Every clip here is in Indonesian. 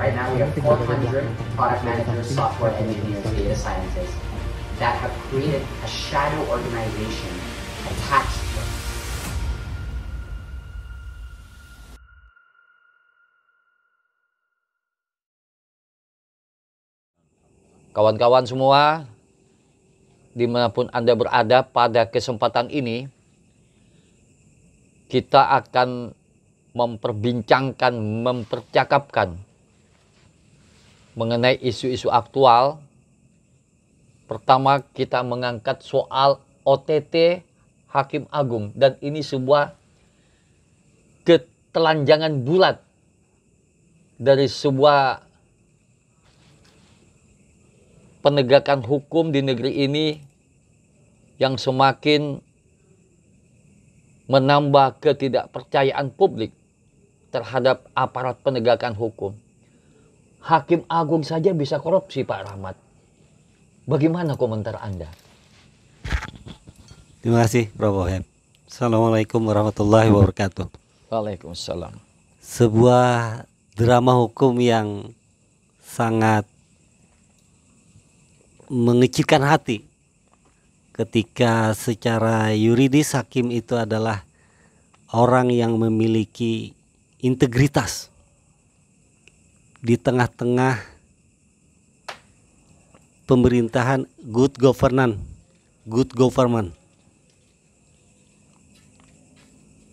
Right now we have 400 product managers, software engineers, data scientists that have created a shadow organization attached to them. Kawan-kawan semua, dimanapun Anda berada pada kesempatan ini, kita akan memperbincangkan, mempercakapkan mengenai isu-isu aktual. Pertama, kita mengangkat soal OTT Hakim Agung, dan ini sebuah ketelanjangan bulat dari sebuah penegakan hukum di negeri ini yang semakin menambah ketidakpercayaan publik terhadap aparat penegakan hukum. Hakim Agung saja bisa korupsi, Pak Rahmat. Bagaimana komentar Anda? Terima kasih, Prof. Wahab. Assalamualaikum warahmatullahi wabarakatuh. Waalaikumsalam. Sebuah drama hukum yang sangat mengecilkan hati ketika secara yuridis hakim itu adalah orang yang memiliki integritas di tengah-tengah pemerintahan good government.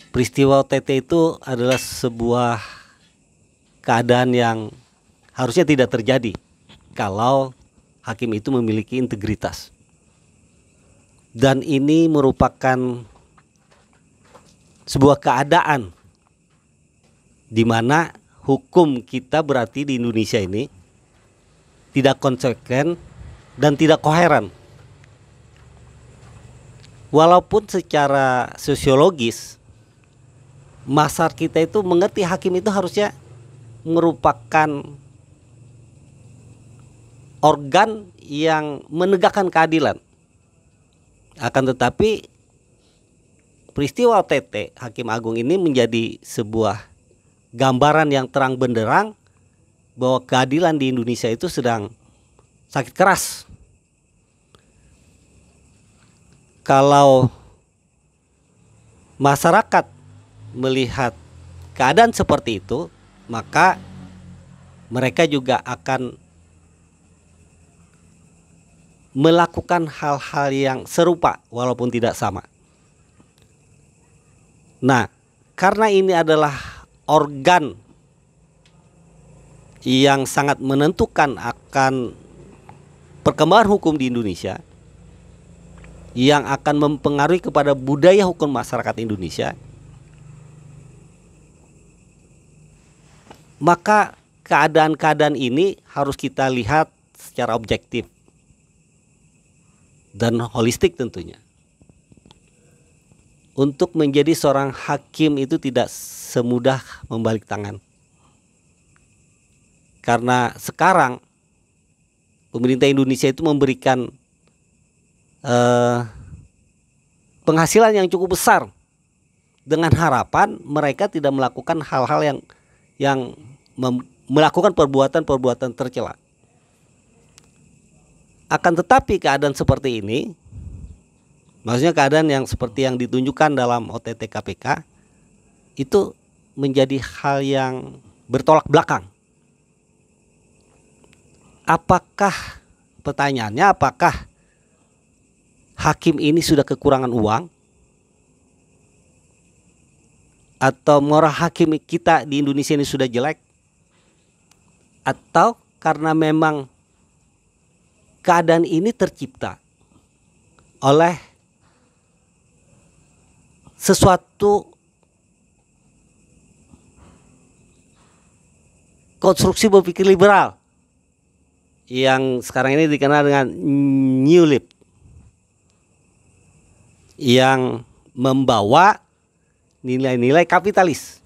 Peristiwa OTT itu adalah sebuah keadaan yang harusnya tidak terjadi kalau hakim itu memiliki integritas. Dan ini merupakan sebuah keadaan di mana hukum kita berarti di Indonesia ini tidak konsekuen dan tidak koheren. Walaupun secara sosiologis masyarakat kita itu mengerti hakim itu harusnya merupakan organ yang menegakkan keadilan. Akan tetapi peristiwa OTT Hakim Agung ini menjadi sebuah gambaran yang terang benderang bahwa keadilan di Indonesia itu sedang sakit keras. Kalau masyarakat melihat keadaan seperti itu, maka mereka juga akan melakukan hal-hal yang serupa walaupun tidak sama. Nah, karena ini adalah organ yang sangat menentukan akan perkembangan hukum di Indonesia, yang akan mempengaruhi kepada budaya hukum masyarakat Indonesia, maka keadaan-keadaan ini harus kita lihat secara objektif dan holistik tentunya. Untuk menjadi seorang hakim itu tidak semudah membalik tangan. Karena sekarang pemerintah Indonesia itu memberikan penghasilan yang cukup besar dengan harapan mereka tidak melakukan hal-hal yang melakukan perbuatan-perbuatan tercela. Akan tetapi keadaan seperti ini, maksudnya keadaan yang seperti yang ditunjukkan dalam OTT KPK, itu menjadi hal yang bertolak belakang. Pertanyaannya apakah hakim ini sudah kekurangan uang? Atau moral hakim kita di Indonesia ini sudah jelek? Atau karena memang keadaan ini tercipta oleh sesuatu konstruksi berpikir liberal yang sekarang ini dikenal dengan New Lib, yang membawa nilai-nilai kapitalis.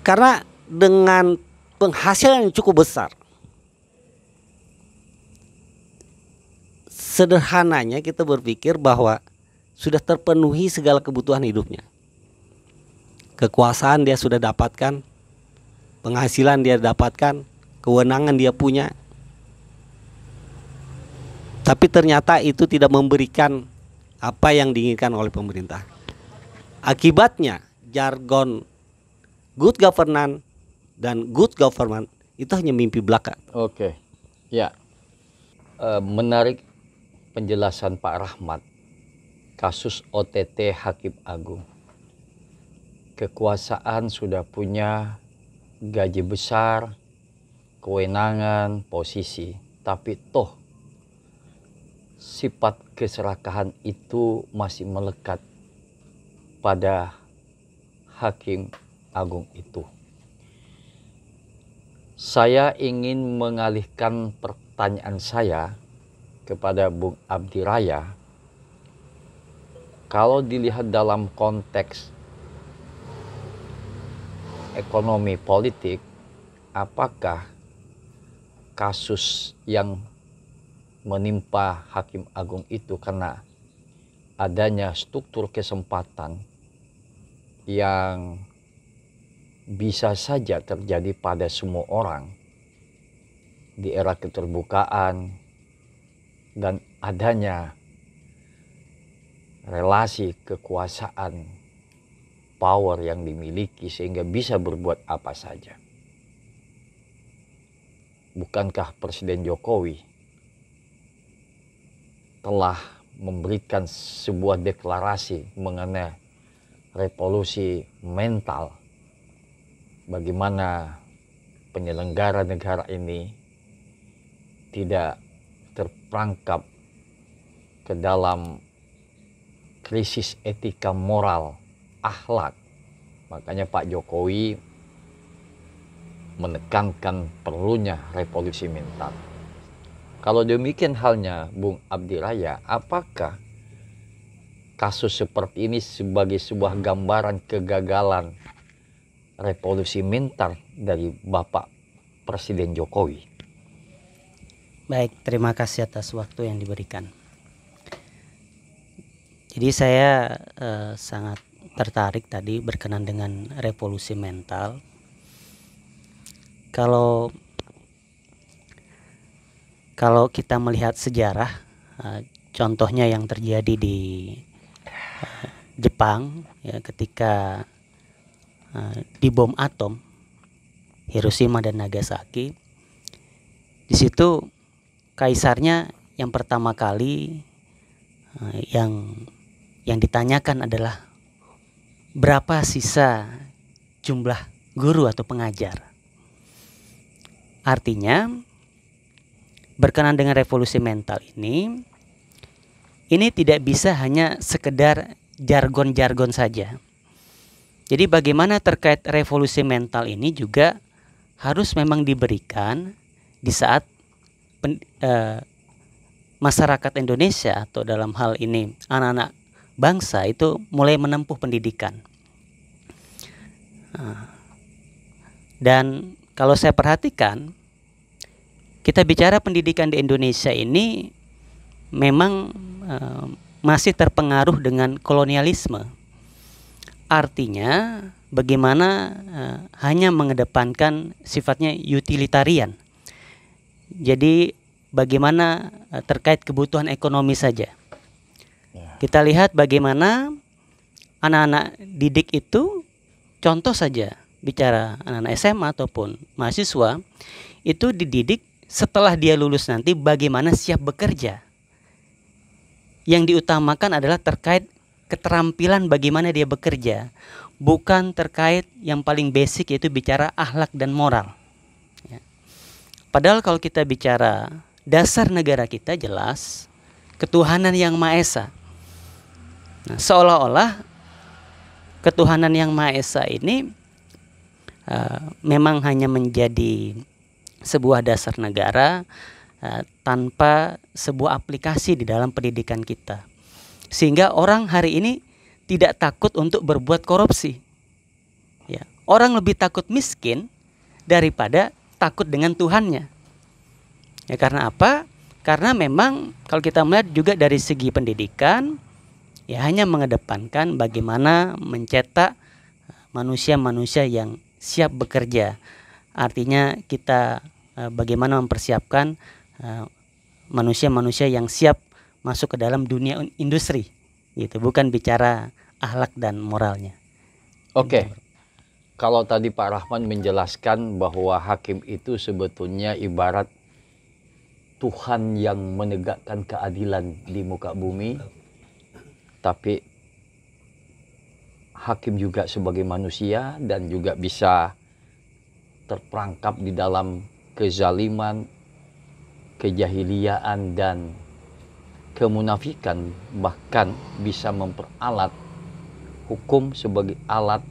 Karena dengan penghasilan yang cukup besar, sederhananya kita berpikir bahwa sudah terpenuhi segala kebutuhan hidupnya. kekuasaan dia sudah dapatkan, penghasilan dia dapatkan, kewenangan dia punya. Tapi ternyata itu tidak memberikan apa yang diinginkan oleh pemerintah. Akibatnya jargon good governance dan good government itu hanya mimpi belaka. Oke, ya. Menarik penjelasan Pak Rahmat. Kasus OTT Hakim Agung. Kekuasaan sudah punya gaji besar, kewenangan, posisi. Tapi toh sifat keserakahan itu masih melekat pada Hakim Agung itu. Saya ingin mengalihkan pertanyaan saya kepada Bung Abdi Raya. Kalau dilihat dalam konteks ekonomi politik, apakah kasus yang menimpa Hakim Agung itu karena adanya struktur kesempatan yang bisa saja terjadi pada semua orang di era keterbukaan dan adanya relasi kekuasaan power yang dimiliki sehingga bisa berbuat apa saja. Bukankah Presiden Jokowi telah memberikan sebuah deklarasi mengenai revolusi mental, bagaimana penyelenggara negara ini tidak terperangkap ke dalam krisis etika moral, akhlak. Makanya Pak Jokowi menekankan perlunya revolusi mental. Kalau demikian halnya Bung Abdi Raya, apakah kasus seperti ini sebagai sebuah gambaran kegagalan revolusi mental dari Bapak Presiden Jokowi? Baik, terima kasih atas waktu yang diberikan. Jadi saya sangat tertarik tadi berkenan dengan revolusi mental. Kalau kita melihat sejarah, contohnya yang terjadi di Jepang, ya, ketika dibom atom Hiroshima dan Nagasaki, di situ kaisarnya yang pertama kali yang ditanyakan adalah berapa sisa jumlah guru atau pengajar. Artinya berkenan dengan revolusi mental ini tidak bisa hanya sekedar jargon-jargon saja. Jadi bagaimana terkait revolusi mental ini juga harus memang diberikan di saat masyarakat Indonesia atau dalam hal ini anak-anak bangsa itu mulai menempuh pendidikan. Dan kalau saya perhatikan, kita bicara pendidikan di Indonesia ini memang masih terpengaruh dengan kolonialisme. Artinya bagaimana hanya mengedepankan sifatnya utilitarian. Jadi bagaimana terkait kebutuhan ekonomi saja. Kita lihat bagaimana anak-anak didik itu, contoh saja bicara anak-anak SMA ataupun mahasiswa, itu dididik setelah dia lulus nanti bagaimana siap bekerja. Yang diutamakan adalah terkait keterampilan bagaimana dia bekerja, bukan terkait yang paling basic yaitu bicara akhlak dan moral. Ya. Padahal kalau kita bicara dasar negara kita jelas ketuhanan yang Maha Esa. Nah, seolah-olah ketuhanan yang Maha Esa ini memang hanya menjadi sebuah dasar negara tanpa sebuah aplikasi di dalam pendidikan kita. Sehingga orang hari ini tidak takut untuk berbuat korupsi. Ya, orang lebih takut miskin daripada takut dengan Tuhannya. Ya, karena apa? Karena memang kalau kita melihat juga dari segi pendidikan, ya hanya mengedepankan bagaimana mencetak manusia-manusia yang siap bekerja. Artinya kita bagaimana mempersiapkan manusia-manusia yang siap masuk ke dalam dunia industri, gitu. Bukan bicara akhlak dan moralnya. Oke. Kalau tadi Pak Rahman menjelaskan bahwa hakim itu sebetulnya ibarat Tuhan yang menegakkan keadilan di muka bumi, tapi hakim juga sebagai manusia dan juga bisa terperangkap di dalam kezaliman, kejahiliaan, dan kemunafikan, bahkan bisa memperalat hukum sebagai alat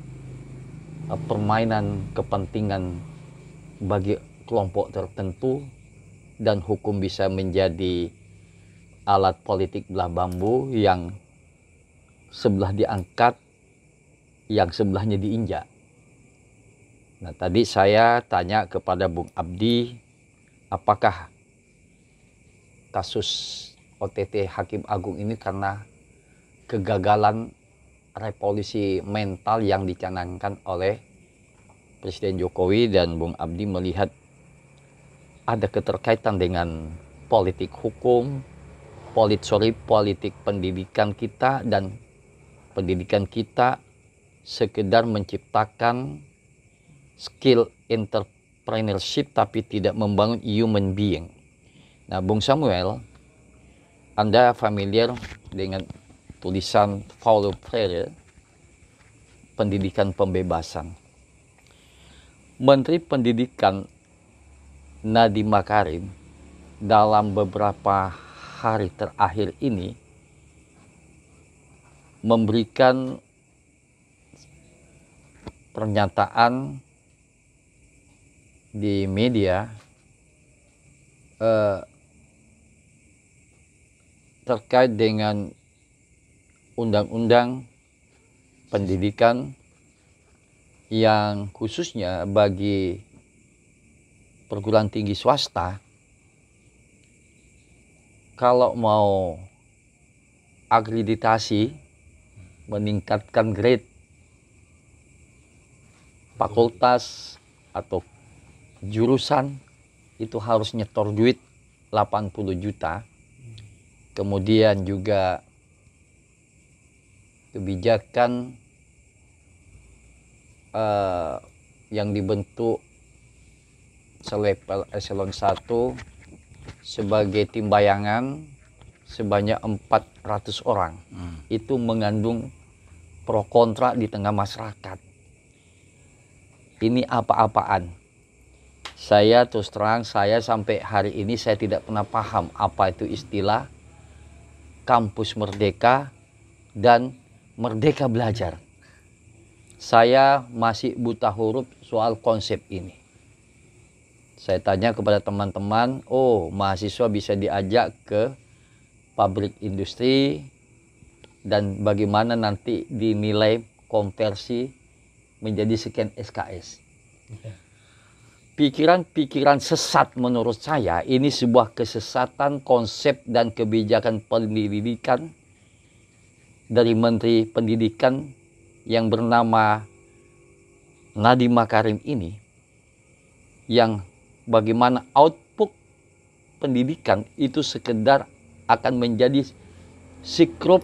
permainan kepentingan bagi kelompok tertentu, dan hukum bisa menjadi alat politik belah bambu yang sebelah diangkat, yang sebelahnya diinjak. Nah, tadi saya tanya kepada Bung Abdi, apakah kasus OTT Hakim Agung ini karena kegagalan revolusi mental yang dicanangkan oleh Presiden Jokowi, dan Bung Abdi melihat ada keterkaitan dengan politik hukum, politik pendidikan kita, dan pendidikan kita sekedar menciptakan skill entrepreneurship tapi tidak membangun human being. Nah, Bung Samuel, Anda familiar dengan tulisan Paulo Freire, Pendidikan Pembebasan. Menteri Pendidikan Nadiem Makarim dalam beberapa hari terakhir ini memberikan pernyataan di media terkait dengan undang-undang pendidikan yang khususnya bagi perguruan tinggi swasta, kalau mau akreditasi, meningkatkan grade fakultas atau jurusan, itu harus nyetor duit 80 juta. Kemudian juga kebijakan yang dibentuk selevel eselon 1 sebagai tim bayangan sebanyak 400 orang. Itu mengandung pro kontra di tengah masyarakat. Ini apa-apaan? Saya terus terang, saya sampai hari ini saya tidak pernah paham apa itu istilah kampus merdeka dan merdeka belajar. Saya masih buta huruf soal konsep ini. Saya tanya kepada teman-teman, oh mahasiswa bisa diajak ke pabrik industri, dan bagaimana nanti dinilai konversi menjadi sekian SKS. Pikiran-pikiran sesat menurut saya, ini sebuah kesesatan konsep dan kebijakan pendidikan dari Menteri Pendidikan yang bernama Nadiem Makarim ini, yang bagaimana output pendidikan itu sekedar akan menjadi sikrup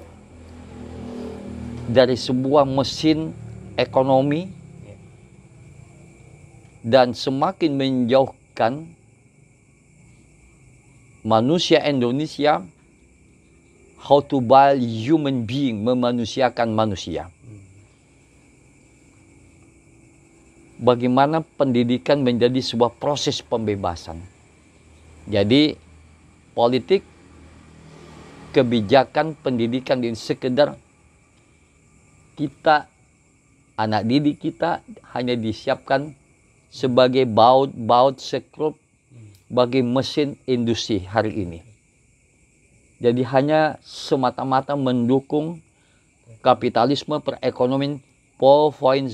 dari sebuah mesin ekonomi, dan semakin menjauhkan manusia Indonesia how to build human being, memanusiakan manusia. Bagaimana pendidikan menjadi sebuah proses pembebasan. Jadi politik kebijakan pendidikan ini sekedar kita, anak didik kita hanya disiapkan sebagai baut sekrup bagi mesin industri hari ini. Jadi hanya semata-mata mendukung kapitalisme perekonomian 4.0.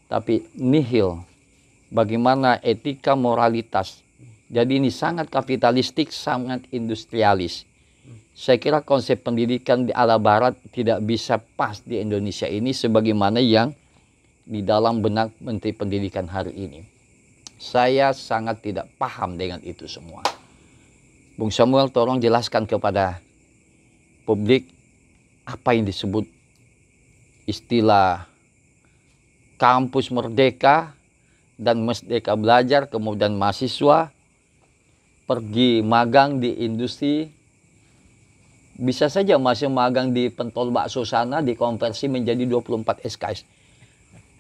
Tapi nihil bagaimana etika moralitas. Jadi ini sangat kapitalistik, sangat industrialis. Saya kira konsep pendidikan di ala barat tidak bisa pas di Indonesia ini sebagaimana yang di dalam benak Menteri Pendidikan hari ini. Saya sangat tidak paham dengan itu semua. Bung Samuel, tolong jelaskan kepada publik apa yang disebut istilah kampus merdeka dan merdeka belajar, kemudian mahasiswa pergi magang di industri. Bisa saja masih magang di pentol bakso sana dikonversi menjadi 24 SKS.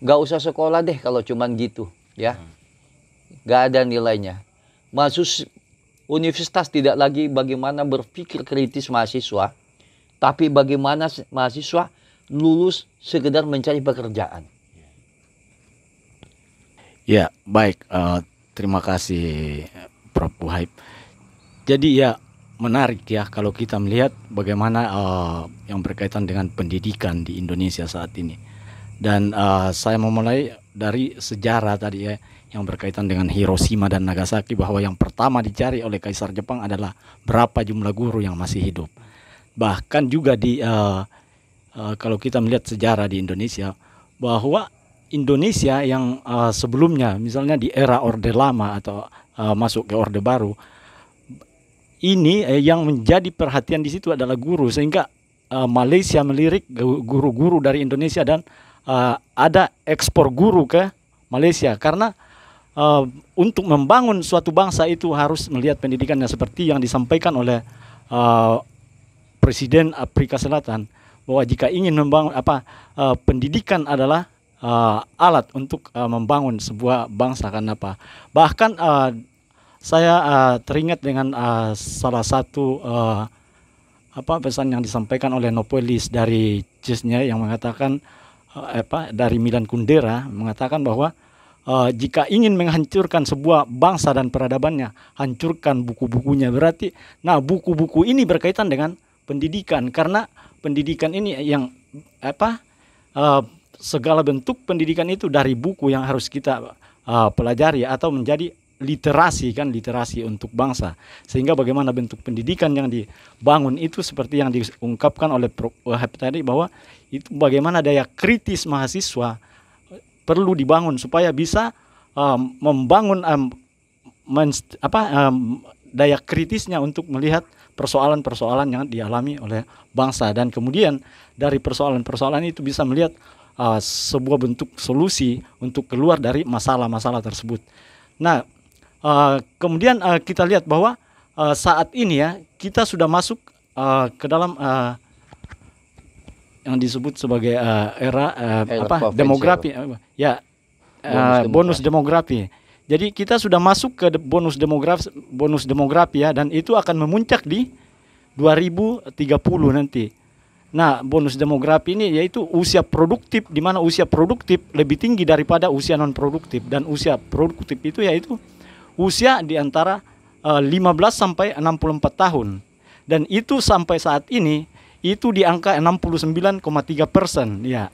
Gak usah sekolah deh kalau cuman gitu, ya. Gak ada nilainya. Universitas tidak lagi bagaimana berpikir kritis mahasiswa, tapi bagaimana mahasiswa lulus sekedar mencari pekerjaan. Ya, baik. Terima kasih Prof. Wahib. Jadi ya menarik ya kalau kita melihat bagaimana yang berkaitan dengan pendidikan di Indonesia saat ini. Dan saya memulai dari sejarah tadi ya, yang berkaitan dengan Hiroshima dan Nagasaki, bahwa yang pertama dicari oleh Kaisar Jepang adalah berapa jumlah guru yang masih hidup. Bahkan juga di kalau kita melihat sejarah di Indonesia, bahwa Indonesia yang sebelumnya misalnya di era Orde Lama atau masuk ke Orde Baru, ini yang menjadi perhatian di situ adalah guru, sehingga Malaysia melirik guru-guru dari Indonesia dan ada ekspor guru ke Malaysia, karena untuk membangun suatu bangsa itu harus melihat pendidikannya, seperti yang disampaikan oleh Presiden Afrika Selatan, bahwa jika ingin membangun pendidikan adalah alat untuk membangun sebuah bangsa. Kenapa? Bahkan saya teringat dengan salah satu pesan yang disampaikan oleh Nopolis dari CIS-nya, yang mengatakan dari Milan Kundera mengatakan bahwa jika ingin menghancurkan sebuah bangsa dan peradabannya, hancurkan buku-bukunya. Berarti, nah, buku-buku ini berkaitan dengan pendidikan, karena pendidikan ini yang segala bentuk pendidikan itu dari buku yang harus kita pelajari atau menjadi literasi, kan, literasi untuk bangsa. Sehingga bagaimana bentuk pendidikan yang dibangun itu seperti yang diungkapkan oleh Prof. Wahab tadi, bahwa itu bagaimana daya kritis mahasiswa perlu dibangun supaya bisa membangun daya kritisnya untuk melihat persoalan-persoalan yang dialami oleh bangsa, dan kemudian dari persoalan-persoalan itu bisa melihat sebuah bentuk solusi untuk keluar dari masalah-masalah tersebut. Nah, kemudian kita lihat bahwa saat ini ya kita sudah masuk ke dalam yang disebut sebagai era demografi, bonus demografi. Jadi kita sudah masuk ke bonus demografi ya, dan itu akan memuncak di 2030 nanti. Nah, bonus demografi ini yaitu usia produktif, di mana usia produktif lebih tinggi daripada usia non produktif, dan usia produktif itu yaitu usia di antara 15 sampai 64 tahun. Dan itu sampai saat ini itu di angka 69,3%. Ya.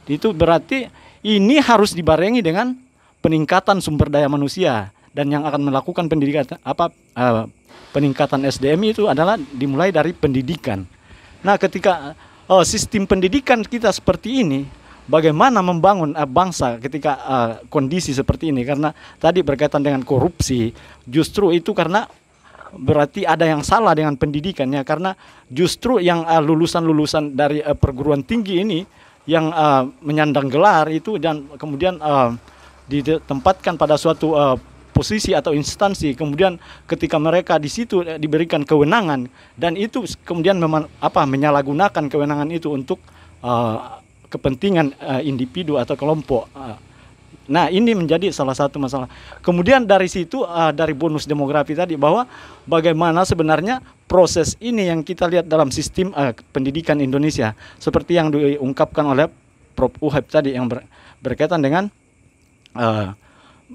Itu berarti ini harus dibarengi dengan peningkatan sumber daya manusia, dan yang akan melakukan pendidikan peningkatan SDM itu adalah dimulai dari pendidikan. Nah, ketika sistem pendidikan kita seperti ini, bagaimana membangun bangsa ketika kondisi seperti ini? Karena tadi berkaitan dengan korupsi, justru itu karena berarti ada yang salah dengan pendidikannya, karena justru yang lulusan-lulusan dari perguruan tinggi ini yang menyandang gelar itu dan kemudian ditempatkan pada suatu posisi atau instansi, kemudian ketika mereka di situ diberikan kewenangan, dan itu kemudian menyalahgunakan kewenangan itu untuk kepentingan individu atau kelompok. Nah, ini menjadi salah satu masalah. Kemudian dari situ dari bonus demografi tadi, bahwa bagaimana sebenarnya proses ini yang kita lihat dalam sistem pendidikan Indonesia, seperti yang diungkapkan oleh Prof. Wahab tadi, yang berkaitan dengan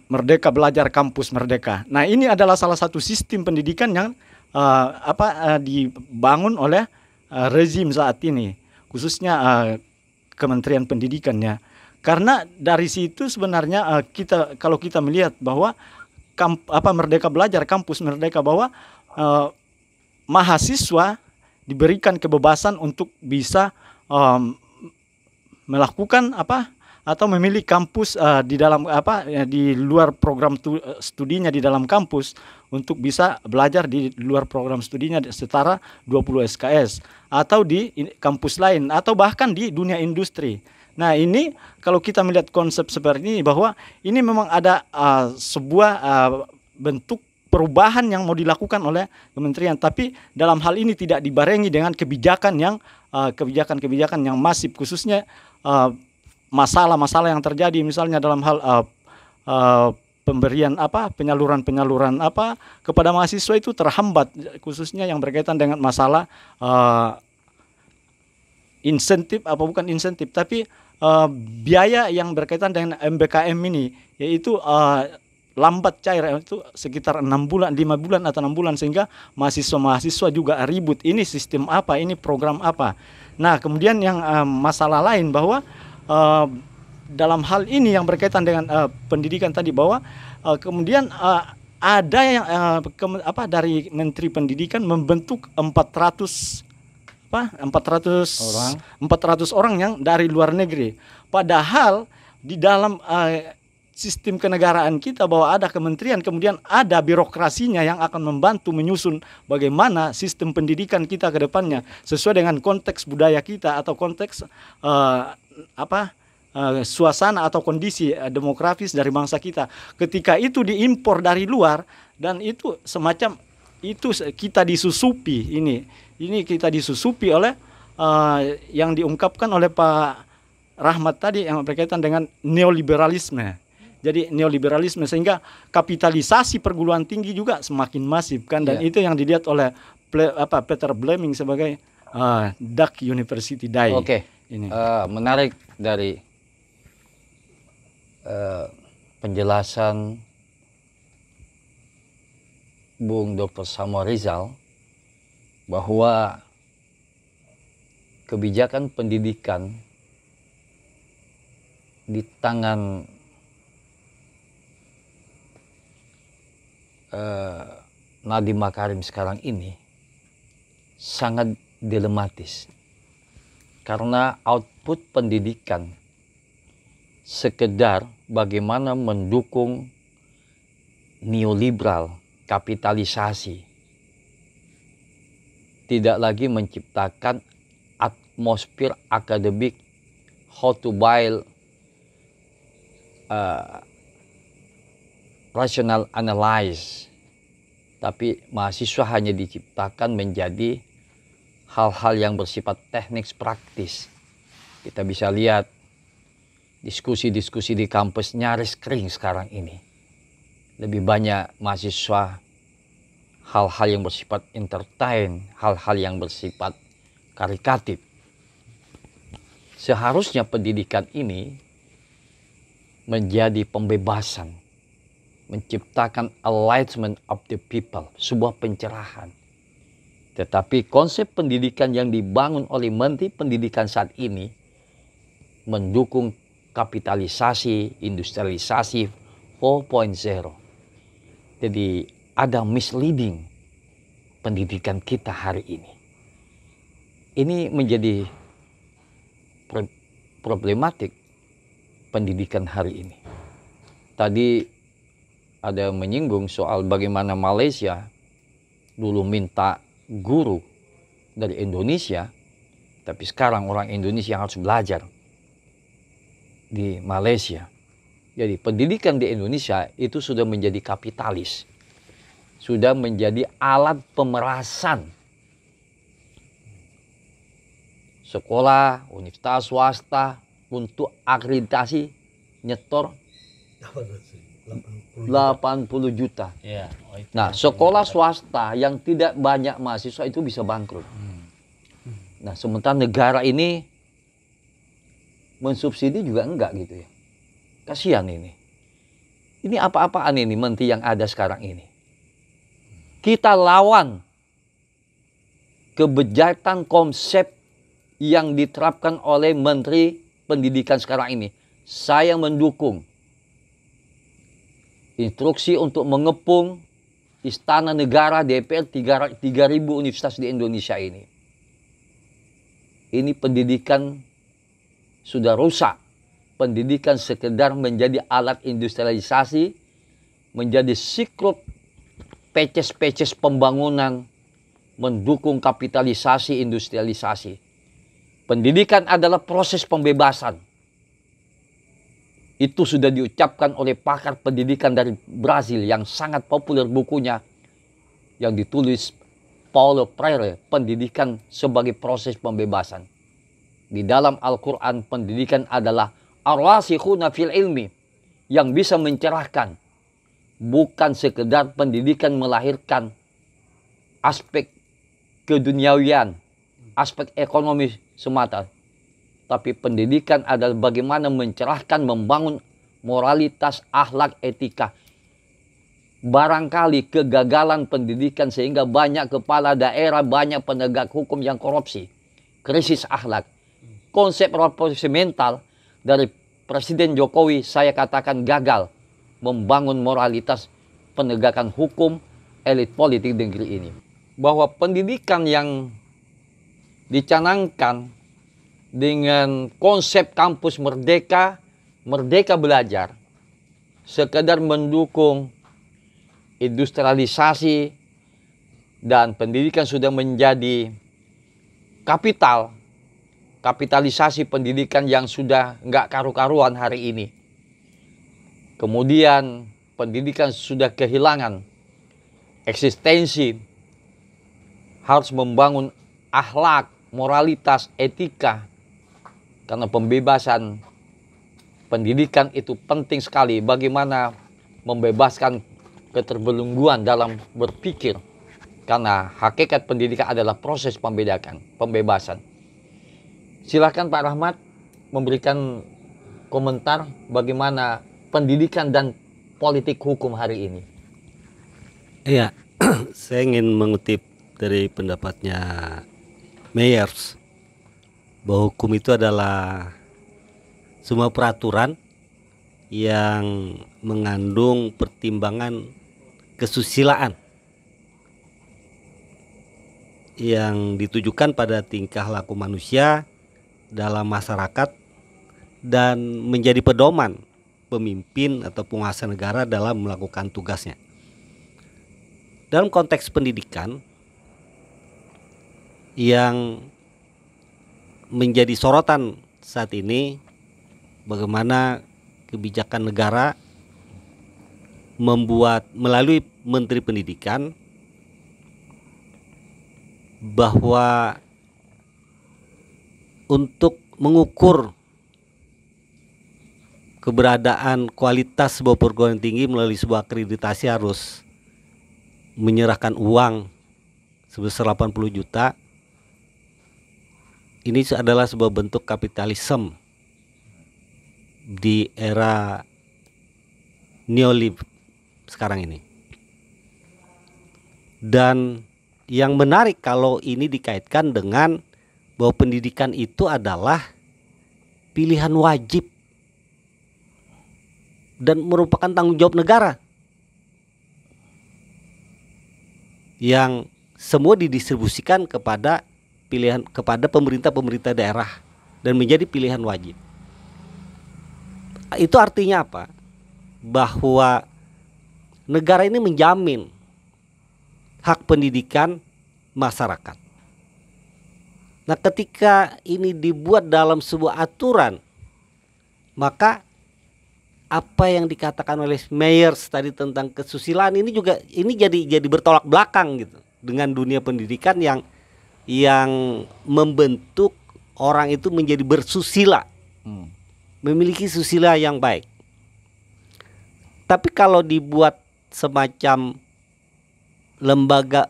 Merdeka Belajar Kampus Merdeka. Nah, ini adalah salah satu sistem pendidikan yang dibangun oleh rezim saat ini, khususnya Kementerian Pendidikannya. Karena dari situ sebenarnya kalau kita melihat bahwa Merdeka Belajar Kampus Merdeka, bahwa mahasiswa diberikan kebebasan untuk bisa melakukan atau memilih kampus di dalam di luar program studinya di dalam kampus untuk bisa belajar di luar program studinya setara 20 SKS atau di kampus lain atau bahkan di dunia industri. Nah, ini kalau kita melihat konsep seperti ini bahwa ini memang ada sebuah bentuk perubahan yang mau dilakukan oleh kementerian, tapi dalam hal ini tidak dibarengi dengan kebijakan yang masif, khususnya masalah-masalah yang terjadi misalnya dalam hal pemberian penyaluran kepada mahasiswa itu terhambat, khususnya yang berkaitan dengan masalah insentif bukan insentif tapi biaya yang berkaitan dengan MBKM ini, yaitu lambat cair, itu sekitar 6 bulan, 5 bulan atau 6 bulan, sehingga mahasiswa juga ribut, ini sistem apa, ini program apa. Nah, kemudian yang masalah lain bahwa dalam hal ini yang berkaitan dengan pendidikan tadi, bahwa kemudian ada yang dari Menteri Pendidikan membentuk 400 orang yang dari luar negeri. Padahal di dalam sistem kenegaraan kita bahwa ada kementerian, kemudian ada birokrasinya yang akan membantu menyusun bagaimana sistem pendidikan kita ke depannya sesuai dengan konteks budaya kita atau konteks suasana atau kondisi demografis dari bangsa kita. Ketika itu diimpor dari luar dan itu semacam itu kita disusupi, ini kita disusupi oleh yang diungkapkan oleh Pak Rahmat tadi yang berkaitan dengan neoliberalisme. Jadi neoliberalisme, sehingga kapitalisasi perguruan tinggi juga semakin masif kan, dan itu yang dilihat oleh Peter Blaming sebagai Dark University Die. Oke. Ini menarik dari penjelasan Bung Dr. Samuel Rizal bahwa kebijakan pendidikan di tangan Nadiem Makarim sekarang ini sangat dilematis, karena output pendidikan sekedar bagaimana mendukung neoliberal kapitalisasi, tidak lagi menciptakan atmosfer akademik how to build rational analyze, tapi mahasiswa hanya diciptakan menjadi hal-hal yang bersifat teknik praktis. Kita bisa lihat diskusi-diskusi di kampus nyaris kering sekarang ini. Lebih banyak mahasiswa hal-hal yang bersifat entertain, hal-hal yang bersifat karikatif. Seharusnya pendidikan ini menjadi pembebasan, menciptakan enlightenment of the people, sebuah pencerahan. Tetapi konsep pendidikan yang dibangun oleh Menteri Pendidikan saat ini mendukung kapitalisasi, industrialisasi 4.0. Jadi ada misleading pendidikan kita hari ini. Ini menjadi problematik pendidikan hari ini. Tadi ada menyinggung soal bagaimana Malaysia dulu minta guru dari Indonesia, tapi sekarang orang Indonesia yang harus belajar di Malaysia. Jadi pendidikan di Indonesia itu sudah menjadi kapitalis, sudah menjadi alat pemerasan. Sekolah, universitas swasta untuk akreditasi nyetor 80 juta. Nah, sekolah swasta yang tidak banyak mahasiswa itu bisa bangkrut. Nah, sementara negara ini mensubsidi juga enggak gitu ya. Kasihan ini. Ini apa-apaan ini menteri yang ada sekarang ini. Kita lawan kebejatan konsep yang diterapkan oleh Menteri Pendidikan sekarang ini. Saya mendukung instruksi untuk mengepung Istana Negara DPR 3.000 universitas di Indonesia ini. Ini pendidikan sudah rusak pendidikan sekedar menjadi alat industrialisasi, menjadi siklop peces-peces pembangunan, mendukung kapitalisasi, industrialisasi. Pendidikan adalah proses pembebasan. Itu sudah diucapkan oleh pakar pendidikan dari Brazil yang sangat populer bukunya yang ditulis Paulo Freire, Pendidikan sebagai Proses Pembebasan. Di dalam Al-Quran, pendidikan adalah ar-rasikhuna fil ilmi, yang bisa mencerahkan. Bukan sekedar pendidikan melahirkan aspek keduniawian, aspek ekonomi semata. Tapi pendidikan adalah bagaimana mencerahkan, membangun moralitas, akhlak, etika. Barangkali kegagalan pendidikan sehingga banyak kepala daerah, banyak penegak hukum yang korupsi. Krisis akhlak. Konsep revolusi mental dari Presiden Jokowi saya katakan gagal membangun moralitas penegakan hukum elit politik negeri ini. Bahwa pendidikan yang dicanangkan dengan konsep kampus merdeka, merdeka belajar, sekedar mendukung industrialisasi dan pendidikan sudah menjadi kapital, kapitalisasi pendidikan yang sudah nggak karu-karuan hari ini. Kemudian pendidikan sudah kehilangan eksistensi, harus membangun akhlak, moralitas, etika. Karena pembebasan pendidikan itu penting sekali. Bagaimana membebaskan keterbelengguan dalam berpikir. Karena hakikat pendidikan adalah proses pembebasan. Silakan Pak Rahmat memberikan komentar bagaimana pendidikan dan politik hukum hari ini. Iya, saya ingin mengutip dari pendapatnya Myers bahwa hukum itu adalah semua peraturan yang mengandung pertimbangan kesusilaan yang ditujukan pada tingkah laku manusia dalam masyarakat dan menjadi pedoman pemimpin atau penguasa negara dalam melakukan tugasnya. Dalam konteks pendidikan yang menjadi sorotan saat ini, bagaimana kebijakan negara membuat melalui Menteri Pendidikan bahwa untuk mengukur keberadaan kualitas sebuah perguruan tinggi melalui sebuah akreditasi harus menyerahkan uang sebesar 80 juta. Ini adalah sebuah bentuk kapitalisme di era neoliberal sekarang ini. Dan yang menarik kalau ini dikaitkan dengan bahwa pendidikan itu adalah pilihan wajib dan merupakan tanggung jawab negara yang semua didistribusikan kepada pemerintah daerah dan menjadi pilihan wajib. Itu artinya apa? Bahwa negara ini menjamin hak pendidikan masyarakat. Nah, ketika ini dibuat dalam sebuah aturan, maka apa yang dikatakan oleh Myers tadi tentang kesusilaan ini juga jadi bertolak belakang gitu dengan dunia pendidikan yang membentuk orang itu menjadi bersusila, memiliki susila yang baik. Tapi kalau dibuat semacam lembaga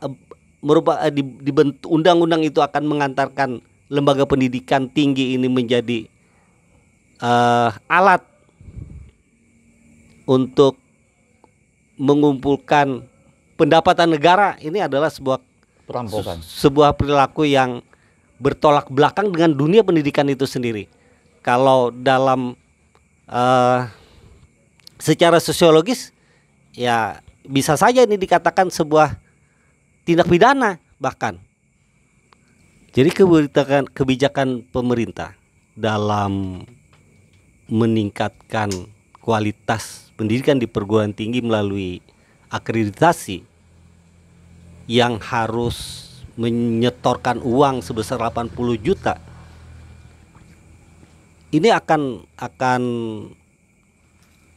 dibentuk undang-undang itu akan mengantarkan lembaga pendidikan tinggi ini menjadi alat untuk mengumpulkan pendapatan negara, ini adalah sebuah Perampokan. Sebuah perilaku yang bertolak belakang dengan dunia pendidikan itu sendiri. Kalau dalam secara sosiologis, ya bisa saja ini dikatakan sebuah tindak pidana bahkan. Jadi kebijakan pemerintah dalam meningkatkan kualitas pendidikan di perguruan tinggi melalui akreditasi yang harus menyetorkan uang sebesar 80 juta, ini akan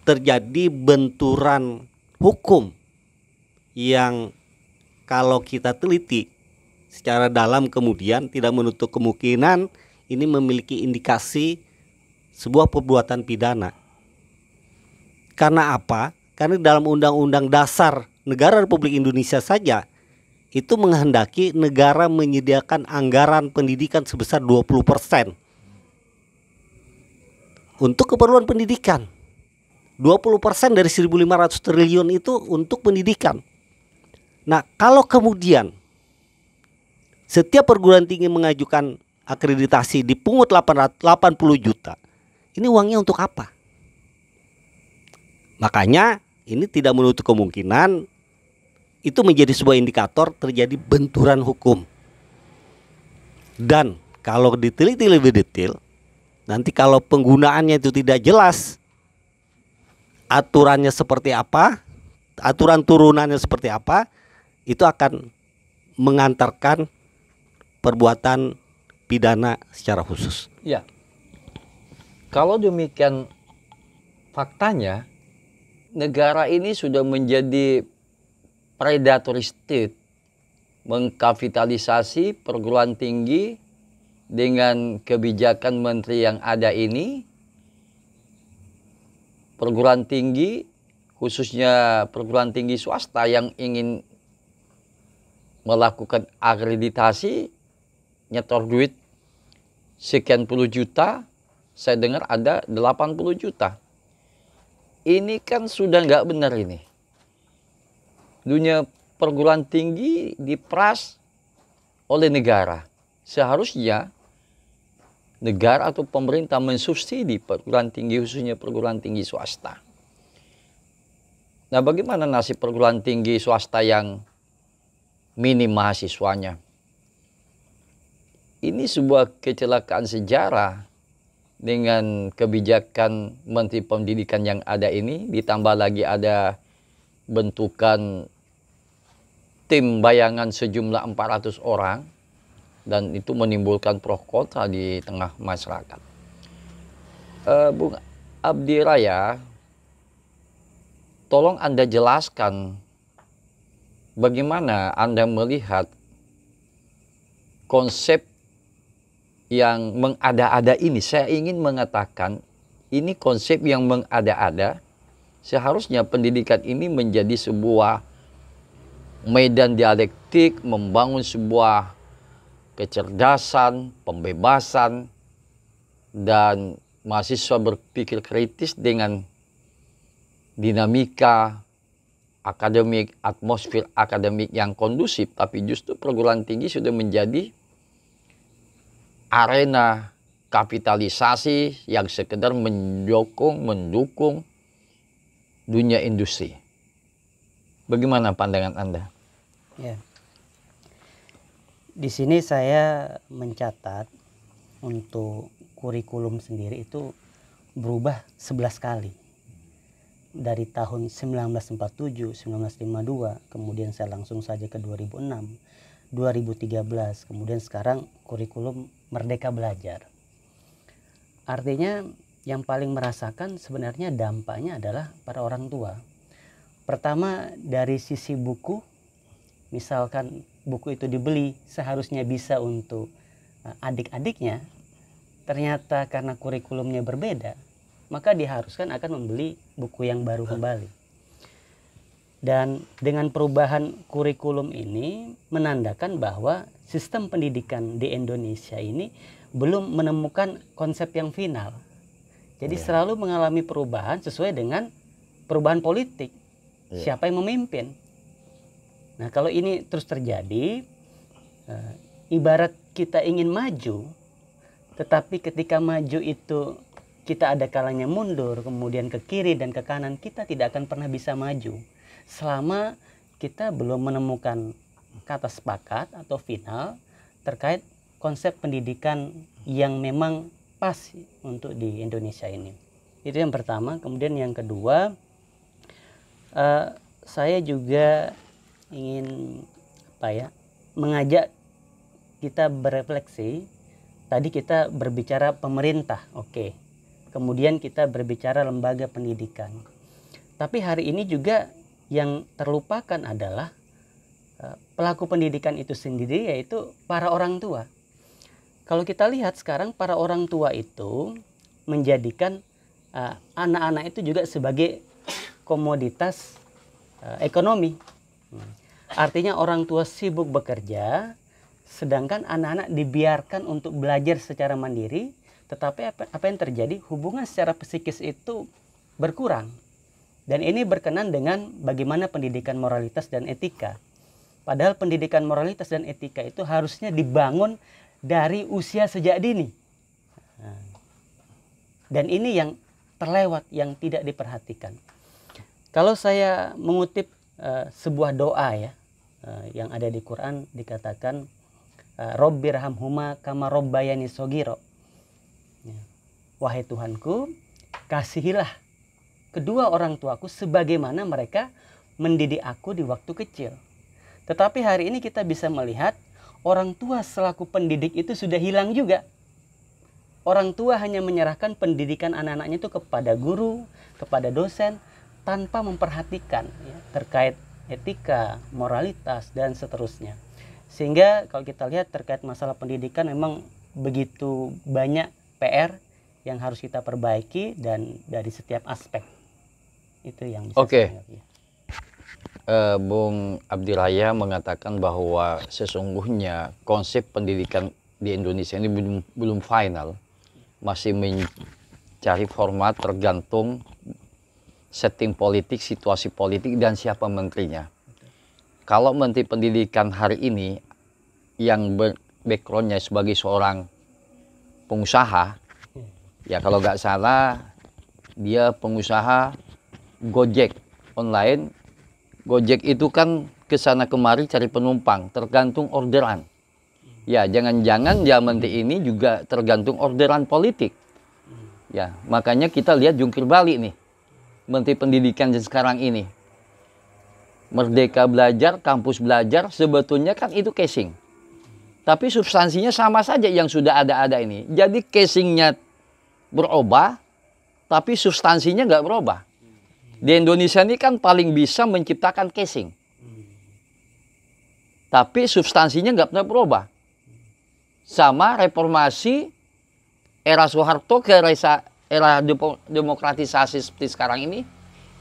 terjadi benturan hukum yang kalau kita teliti secara dalam kemudian tidak menutup kemungkinan ini memiliki indikasi sebuah perbuatan pidana. Karena apa? Karena dalam Undang-Undang Dasar Negara Republik Indonesia saja itu menghendaki negara menyediakan anggaran pendidikan sebesar 20% untuk keperluan pendidikan. 20% dari 1.500 triliun itu untuk pendidikan. Nah, kalau kemudian setiap perguruan tinggi mengajukan akreditasi dipungut 80 juta, ini uangnya untuk apa? Makanya ini tidak menutup kemungkinan itu menjadi sebuah indikator terjadi benturan hukum. Dan kalau diteliti lebih detail, nanti kalau penggunaannya itu tidak jelas, aturannya seperti apa, aturan turunannya seperti apa, itu akan mengantarkan perbuatan pidana secara khusus. Ya, kalau demikian faktanya, negara ini sudah menjadi predatory state, mengkapitalisasi perguruan tinggi dengan kebijakan menteri yang ada ini. Perguruan tinggi, khususnya perguruan tinggi swasta yang ingin melakukan akreditasi, nyetor duit sekian puluh juta, saya dengar ada 80 juta. Ini kan sudah nggak benar ini. Dunia perguruan tinggi diperas oleh negara. Seharusnya negara atau pemerintah mensubsidi perguruan tinggi, khususnya perguruan tinggi swasta. Nah, bagaimana nasib perguruan tinggi swasta yang minim mahasiswanya? Ini sebuah kecelakaan sejarah dengan kebijakan Menteri Pendidikan yang ada ini, ditambah lagi ada bentukan tim bayangan sejumlah 400 orang, dan itu menimbulkan pro kontra di tengah masyarakat. Bung Abdi Raya, tolong Anda jelaskan bagaimana Anda melihat konsep yang mengada-ada ini. Saya ingin mengatakan ini konsep yang mengada-ada. Seharusnya pendidikan ini menjadi sebuah medan dialektik, membangun sebuah kecerdasan, pembebasan, dan mahasiswa berpikir kritis dengan dinamika akademik, atmosfer akademik yang kondusif. Tapi justru perguruan tinggi sudah menjadi arena kapitalisasi yang sekedar mendukung dunia industri. Bagaimana pandangan Anda? Ya. Di sini saya mencatat untuk kurikulum sendiri itu berubah 11 kali. Dari tahun 1947, 1952, kemudian saya langsung saja ke 2006, 2013, kemudian sekarang kurikulum Merdeka Belajar. Artinya yang paling merasakan sebenarnya dampaknya adalah para orang tua. Pertama dari sisi buku, misalkan buku itu dibeli seharusnya bisa untuk adik-adiknya, ternyata karena kurikulumnya berbeda, maka diharuskan akan membeli buku yang baru kembali. Dan dengan perubahan kurikulum ini menandakan bahwa sistem pendidikan di Indonesia ini belum menemukan konsep yang final. Jadi selalu mengalami perubahan sesuai dengan perubahan politik. Siapa yang memimpin? Nah, kalau ini terus terjadi, ibarat kita ingin maju, tetapi ketika maju itu kita ada kalanya mundur, kemudian ke kiri dan ke kanan, kita tidak akan pernah bisa maju selama kita belum menemukan kata sepakat atau final terkait konsep pendidikan yang memang pas untuk di Indonesia ini. Itu yang pertama. Kemudian yang kedua, saya juga ingin mengajak kita berefleksi. Tadi kita berbicara pemerintah, oke. Kemudian kita berbicara lembaga pendidikan. Tapi hari ini juga yang terlupakan adalah pelaku pendidikan itu sendiri, yaitu para orang tua. Kalau kita lihat sekarang, para orang tua itu menjadikan anak-anak itu juga sebagai komoditas ekonomi. Artinya orang tua sibuk bekerja, sedangkan anak-anak dibiarkan untuk belajar secara mandiri, tetapi apa yang terjadi? Hubungan secara psikis itu berkurang. Dan ini berkenan dengan bagaimana pendidikan moralitas dan etika. Padahal pendidikan moralitas dan etika itu harusnya dibangun dari usia sejak dini. Dan ini yang terlewat, yang tidak diperhatikan. Kalau saya mengutip sebuah doa ya, yang ada di Quran, dikatakan Robbirhamhuma kama robbayani shogiro. Wahai Tuhanku, kasihilah kedua orang tuaku sebagaimana mereka mendidik aku di waktu kecil. Tetapi hari ini kita bisa melihat orang tua selaku pendidik itu sudah hilang juga. Orang tua hanya menyerahkan pendidikan anak-anaknya itu kepada guru, kepada dosen, tanpa memperhatikan ya, terkait etika, moralitas, dan seterusnya. Sehingga kalau kita lihat terkait masalah pendidikan memang begitu banyak PR yang harus kita perbaiki dan dari setiap aspek. Itu yang bisa saya lihat. Bung Abdiraya mengatakan bahwa sesungguhnya konsep pendidikan di Indonesia ini belum final, masih mencari format tergantung setting politik, situasi politik, dan siapa menterinya. Kalau menteri pendidikan hari ini yang backgroundnya sebagai seorang pengusaha, ya kalau nggak salah dia pengusaha Gojek online. Gojek itu kan kesana kemari cari penumpang, tergantung orderan. Ya, jangan-jangan ya menteri ini juga tergantung orderan politik. Ya, makanya kita lihat jungkir balik nih, menteri pendidikan sekarang ini. Merdeka Belajar, Kampus Belajar, sebetulnya kan itu casing. Tapi substansinya sama saja yang sudah ada ini. Jadi casingnya berubah, tapi substansinya nggak berubah. Di Indonesia ini kan paling bisa menciptakan casing. Tapi substansinya nggak pernah berubah. Sama reformasi era Soeharto ke era demokratisasi seperti sekarang ini,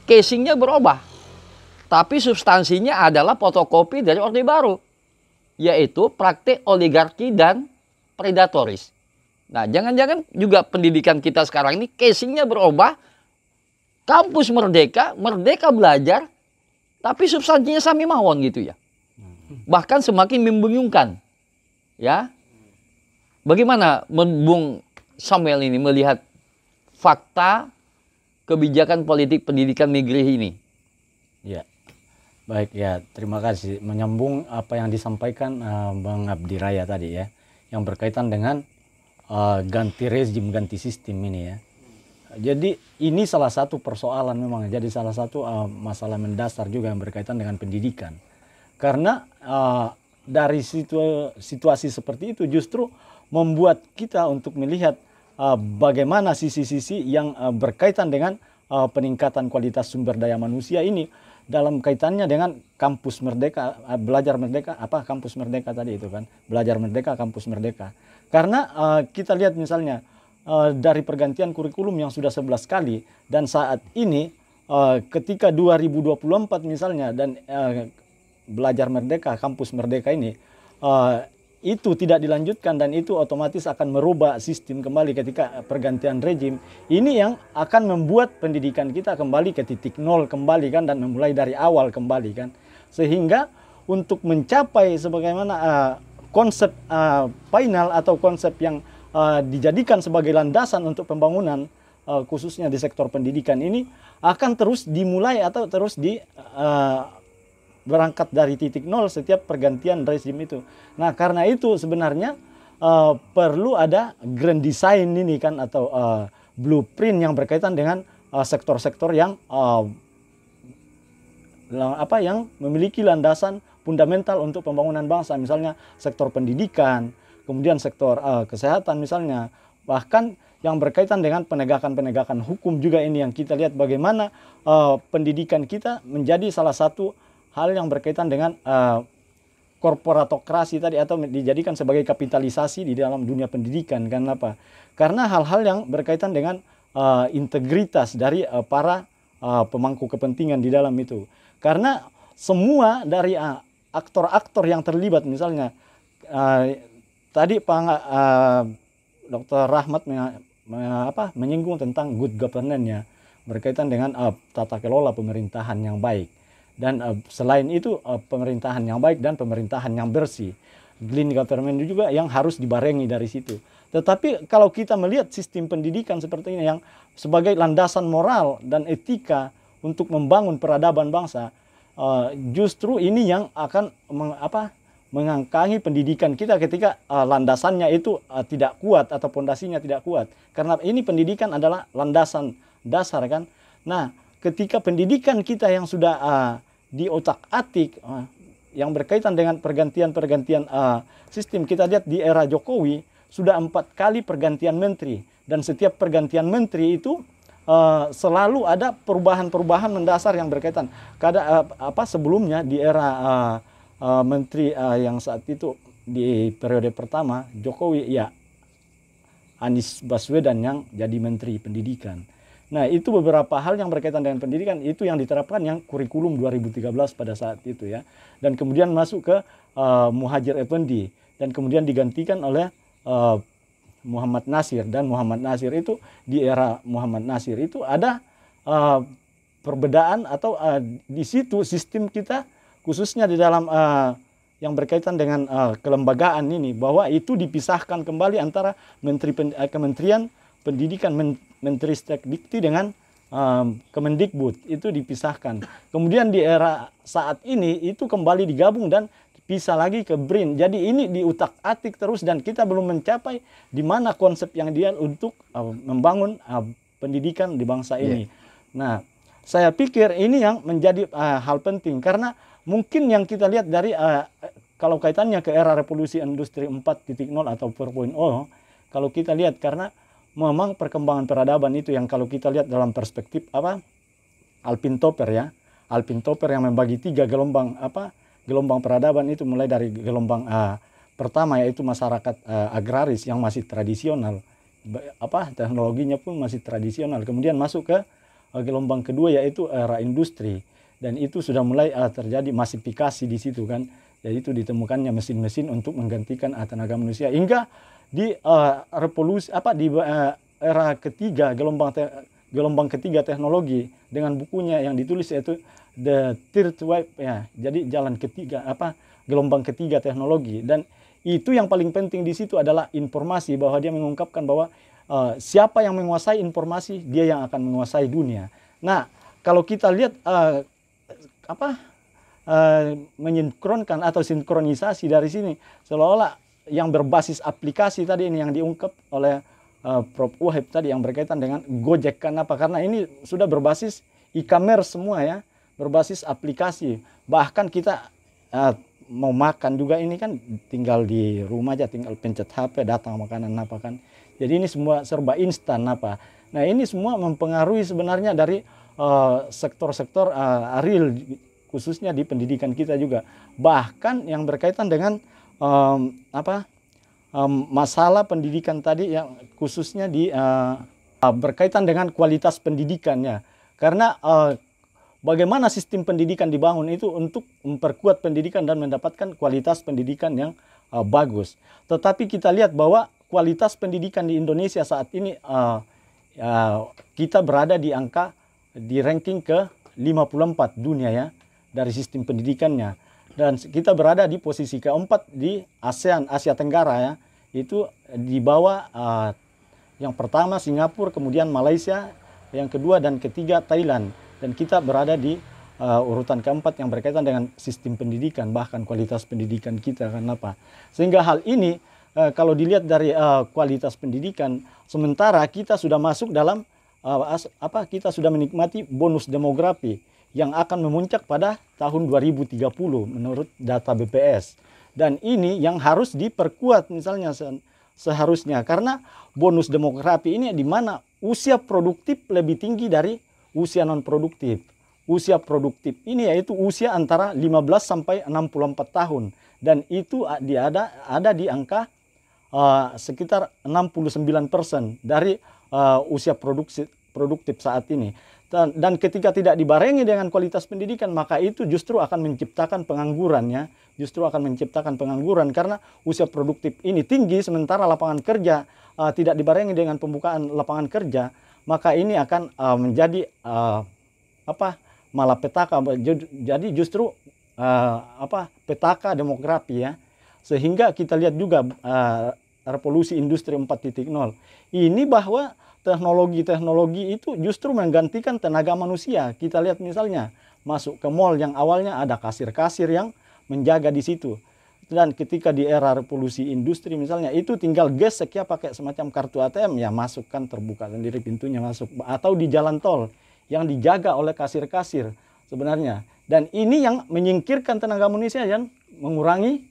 casingnya berubah. Tapi substansinya adalah fotokopi dari Orde Baru. Yaitu praktik oligarki dan predatoris. Nah, jangan-jangan juga pendidikan kita sekarang ini casingnya berubah. Kampus Merdeka, Merdeka Belajar, tapi substansinya sami mawon gitu ya. Bahkan semakin membingungkan. Ya. Bagaimana Bung Samuel ini melihat fakta kebijakan politik pendidikan negeri ini? Ya. Baik ya, terima kasih. Menyambung apa yang disampaikan Bang Abdiraya tadi ya, yang berkaitan dengan ganti rezim, ganti sistem ini ya. Jadi ini salah satu persoalan memang, jadi salah satu masalah mendasar juga yang berkaitan dengan pendidikan. Karena dari situasi seperti itu justru membuat kita untuk melihat bagaimana sisi-sisi yang berkaitan dengan peningkatan kualitas sumber daya manusia ini dalam kaitannya dengan kampus merdeka, belajar merdeka, kampus merdeka tadi itu kan, belajar merdeka, kampus merdeka. Karena kita lihat misalnya dari pergantian kurikulum yang sudah 11 kali dan saat ini ketika 2024 misalnya dan belajar merdeka, kampus merdeka ini itu tidak dilanjutkan dan itu otomatis akan merubah sistem kembali ketika pergantian rezim. Ini yang akan membuat pendidikan kita kembali ke titik nol kembali kan, dan memulai dari awal kembali kan. Sehingga untuk mencapai sebagaimana konsep final atau konsep yang dijadikan sebagai landasan untuk pembangunan khususnya di sektor pendidikan ini akan terus dimulai atau terus berangkat dari titik nol setiap pergantian rezim itu. Nah, karena itu sebenarnya perlu ada grand design ini kan, atau blueprint yang berkaitan dengan sektor-sektor yang yang memiliki landasan fundamental untuk pembangunan bangsa, misalnya sektor pendidikan, kemudian sektor kesehatan misalnya, bahkan yang berkaitan dengan penegakan-penegakan hukum juga ini yang kita lihat bagaimana pendidikan kita menjadi salah satu hal yang berkaitan dengan korporatokrasi tadi atau dijadikan sebagai kapitalisasi di dalam dunia pendidikan. Kenapa? Karena hal-hal yang berkaitan dengan integritas dari para pemangku kepentingan di dalam itu. Karena semua dari aktor-aktor yang terlibat, misalnya tadi Dr. Rahmat menyinggung tentang good governance-nya berkaitan dengan tata kelola pemerintahan yang baik. Dan selain itu pemerintahan yang baik dan pemerintahan yang bersih. Green government juga yang harus dibarengi dari situ. Tetapi kalau kita melihat sistem pendidikan seperti ini yang sebagai landasan moral dan etika untuk membangun peradaban bangsa, justru ini yang akan mengangkangi pendidikan kita ketika landasannya itu tidak kuat atau pondasinya tidak kuat. Karena ini pendidikan adalah landasan dasar kan. Nah, ketika pendidikan kita yang sudah diotak-atik yang berkaitan dengan pergantian-pergantian sistem, kita lihat di era Jokowi sudah 4 kali pergantian menteri, dan setiap pergantian menteri itu selalu ada perubahan-perubahan mendasar yang berkaitan. Sebelumnya di era menteri yang saat itu di periode pertama Jokowi, ya Anies Baswedan yang jadi menteri pendidikan. Nah, itu beberapa hal yang berkaitan dengan pendidikan itu yang diterapkan yang kurikulum 2013 pada saat itu ya. Dan kemudian masuk ke Muhadjir Effendi dan kemudian digantikan oleh Muhammad Nasir. Dan Muhammad Nasir itu di era Muhammad Nasir itu ada perbedaan atau di situ sistem kita khususnya di dalam yang berkaitan dengan kelembagaan ini, bahwa itu dipisahkan kembali antara Kementerian Pendidikan, Menteri Stekdikti dengan Kemendikbud, itu dipisahkan. Kemudian di era saat ini itu kembali digabung dan pisah lagi ke BRIN. Jadi ini diutak-atik terus dan kita belum mencapai di mana konsep yang dia untuk membangun pendidikan di bangsa ini. Nah, saya pikir ini yang menjadi hal penting karena mungkin yang kita lihat dari kalau kaitannya ke era revolusi industri 4.0 atau 4.0, kalau kita lihat karena memang perkembangan peradaban itu yang kalau kita lihat dalam perspektif Alvin Toper ya. Alvin Toper yang membagi 3 gelombang gelombang peradaban itu, mulai dari gelombang pertama yaitu masyarakat agraris yang masih tradisional. Teknologinya pun masih tradisional. Kemudian masuk ke gelombang kedua yaitu era industri. Dan itu sudah mulai terjadi masifikasi di situ kan. Yaitu ditemukannya mesin-mesin untuk menggantikan tenaga manusia. Hingga di revolusi era ketiga, gelombang ketiga teknologi dengan bukunya yang ditulis yaitu The Third Wave ya. Jadi jalan ketiga gelombang ketiga teknologi, dan itu yang paling penting di situ adalah informasi, bahwa dia mengungkapkan bahwa siapa yang menguasai informasi dia yang akan menguasai dunia. Nah, kalau kita lihat menyinkronkan atau sinkronisasi dari sini seolah-olah yang berbasis aplikasi tadi ini yang diungkap oleh Prof. Wahib tadi yang berkaitan dengan Gojek. Kenapa? Karena ini sudah berbasis e-commerce semua ya, berbasis aplikasi. Bahkan kita mau makan juga ini kan tinggal di rumah aja, tinggal pencet HP datang makanan apa kan. Jadi ini semua serba instan apa. Nah, ini semua mempengaruhi sebenarnya dari sektor-sektor real khususnya di pendidikan kita juga. Bahkan yang berkaitan dengan masalah pendidikan tadi yang khususnya di berkaitan dengan kualitas pendidikannya. Karena bagaimana sistem pendidikan dibangun itu untuk memperkuat pendidikan dan mendapatkan kualitas pendidikan yang bagus. Tetapi kita lihat bahwa kualitas pendidikan di Indonesia saat ini kita berada di ranking ke 54 dunia ya dari sistem pendidikannya. Dan kita berada di posisi keempat di ASEAN, Asia Tenggara ya. Itu di bawah yang pertama Singapura, kemudian Malaysia, yang kedua dan ketiga Thailand. Dan kita berada di urutan keempat yang berkaitan dengan sistem pendidikan, bahkan kualitas pendidikan kita. Kenapa? Sehingga hal ini kalau dilihat dari kualitas pendidikan, sementara kita sudah masuk dalam kita sudah menikmati bonus demografi yang akan memuncak pada tahun 2030 menurut data BPS. Dan ini yang harus diperkuat misalnya seharusnya, karena bonus demografi ini di mana usia produktif lebih tinggi dari usia non produktif. Usia produktif ini yaitu usia antara 15 sampai 64 tahun, dan itu ada di angka sekitar 69% dari usia produktif saat ini. Dan ketika tidak dibarengi dengan kualitas pendidikan, maka itu justru akan menciptakan pengangguran, ya. Justru akan menciptakan pengangguran karena usia produktif ini tinggi sementara lapangan kerja tidak dibarengi dengan pembukaan lapangan kerja, maka ini akan menjadi malapetaka. Jadi justru petaka demografi, ya. Sehingga kita lihat juga revolusi industri 4.0 ini bahwa teknologi-teknologi itu justru menggantikan tenaga manusia. Kita lihat misalnya masuk ke mall yang awalnya ada kasir-kasir yang menjaga di situ. Dan ketika di era revolusi industri misalnya itu tinggal gesek, ya, pakai semacam kartu ATM, ya, masukkan, terbuka sendiri pintunya masuk. Atau di jalan tol yang dijaga oleh kasir-kasir sebenarnya. Dan ini yang menyingkirkan tenaga manusia dan mengurangi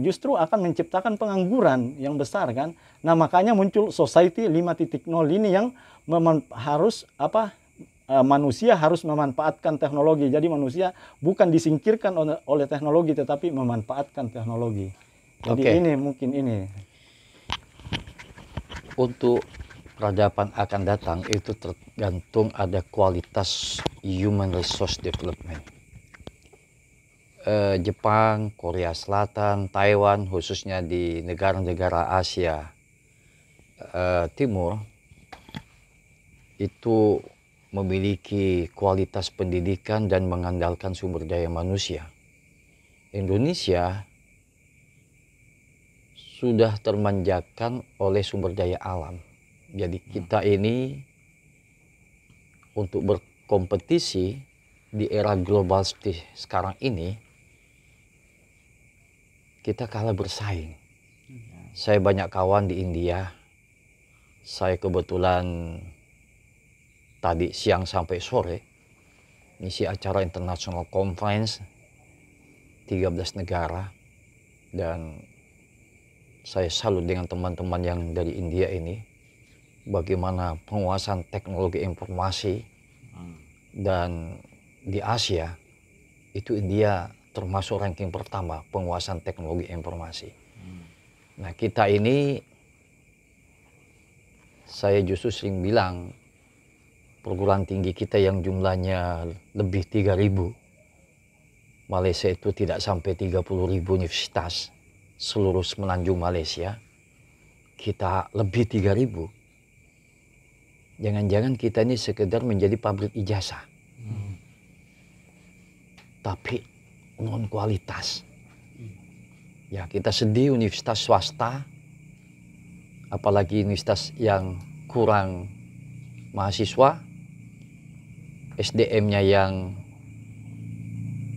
justru akan menciptakan pengangguran yang besar, kan. Nah, makanya muncul society 5.0 ini yang manusia harus memanfaatkan teknologi. Jadi manusia bukan disingkirkan oleh teknologi, tetapi memanfaatkan teknologi. Jadi ini mungkin ini. Untuk peradaban akan datang itu tergantung ada kualitas human resource development. Jepang, Korea Selatan, Taiwan, khususnya di negara-negara Asia Timur itu memiliki kualitas pendidikan dan mengandalkan sumber daya manusia. Indonesia sudah termanjakan oleh sumber daya alam. Jadi kita ini untuk berkompetisi di era global seperti sekarang ini, kita kalah bersaing. Saya banyak kawan di India. Saya kebetulan tadi siang sampai sore ngisi acara international conference 13 negara, dan saya salut dengan teman-teman yang dari India ini, bagaimana penguasaan teknologi informasi. Dan di Asia itu India termasuk ranking pertama penguasaan teknologi informasi. Nah, kita ini, saya justru sering bilang, perguruan tinggi kita yang jumlahnya lebih 3.000, Malaysia itu tidak sampai 30.000 universitas seluruh semenanjung Malaysia, kita lebih 3.000. Jangan-jangan kita ini sekedar menjadi pabrik ijazah, tapi non kualitas. Ya, kita sedih universitas swasta, apalagi universitas yang kurang mahasiswa, SDM-nya yang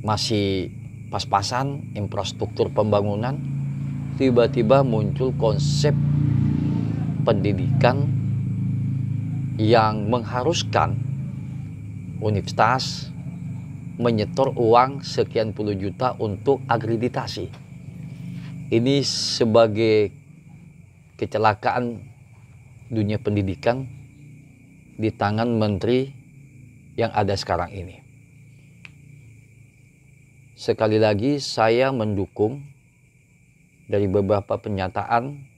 masih pas-pasan, infrastruktur pembangunan, tiba-tiba muncul konsep pendidikan yang mengharuskan universitas menyetor uang sekian puluh juta untuk akreditasi. Ini sebagai kecelakaan dunia pendidikan di tangan menteri yang ada sekarang ini. Sekali lagi saya mendukung dari beberapa pernyataan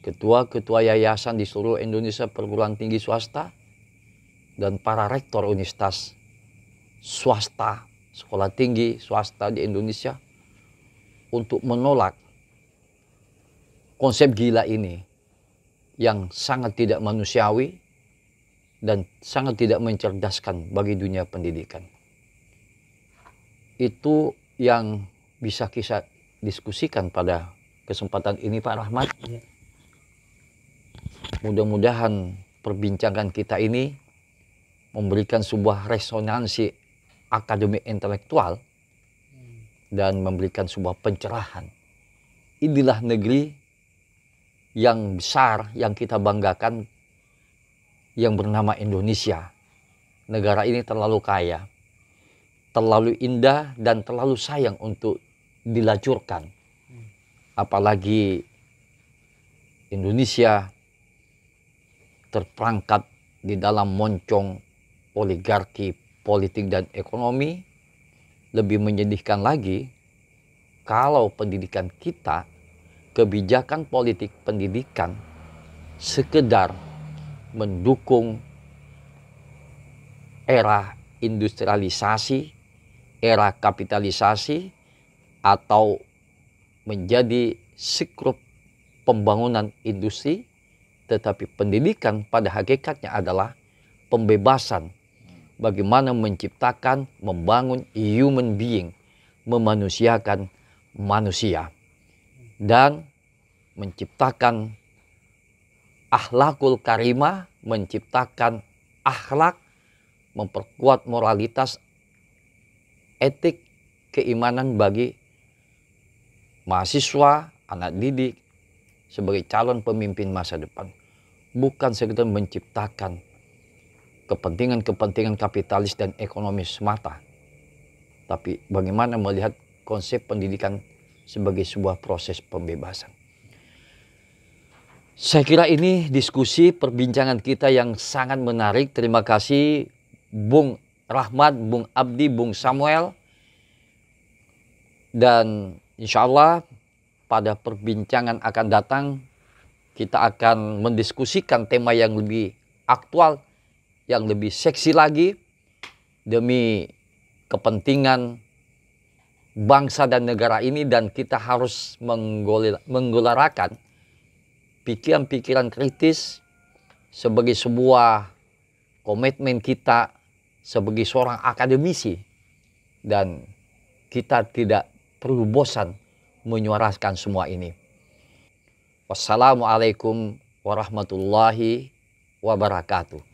ketua-ketua yayasan di seluruh Indonesia, perguruan tinggi swasta, dan para rektor universitas swasta, sekolah tinggi swasta di Indonesia untuk menolak konsep gila ini yang sangat tidak manusiawi dan sangat tidak mencerdaskan bagi dunia pendidikan. Itu yang bisa kita diskusikan pada kesempatan ini, Pak Rahmat. Mudah-mudahan perbincangan kita ini memberikan sebuah resonansi akademik intelektual dan memberikan sebuah pencerahan inilah negeri yang besar yang kita banggakan yang bernama Indonesia. Negara ini terlalu kaya, terlalu indah dan terlalu sayang untuk dilacurkan. Apalagi Indonesia terperangkap di dalam moncong oligarki politik dan ekonomi. Lebih menyedihkan lagi kalau pendidikan kita, kebijakan politik pendidikan sekedar mendukung era industrialisasi, era kapitalisasi, atau menjadi siklus pembangunan industri, tetapi pendidikan pada hakikatnya adalah pembebasan. Bagaimana menciptakan, membangun human being, memanusiakan manusia, dan menciptakan akhlakul karimah, menciptakan akhlak, memperkuat moralitas, etik, keimanan bagi mahasiswa, anak didik sebagai calon pemimpin masa depan. Bukan sekedar menciptakan kepentingan-kepentingan kapitalis dan ekonomi semata, tapi bagaimana melihat konsep pendidikan sebagai sebuah proses pembebasan. Saya kira ini diskusi perbincangan kita yang sangat menarik. Terima kasih Bung Rahmat, Bung Abdi, Bung Samuel. Dan insya Allah pada perbincangan akan datang kita akan mendiskusikan tema yang lebih aktual, yang lebih seksi lagi demi kepentingan bangsa dan negara ini, dan kita harus menggelarakan pikiran-pikiran kritis sebagai sebuah komitmen kita sebagai seorang akademisi, dan kita tidak perlu bosan menyuarakan semua ini. Wassalamualaikum warahmatullahi wabarakatuh.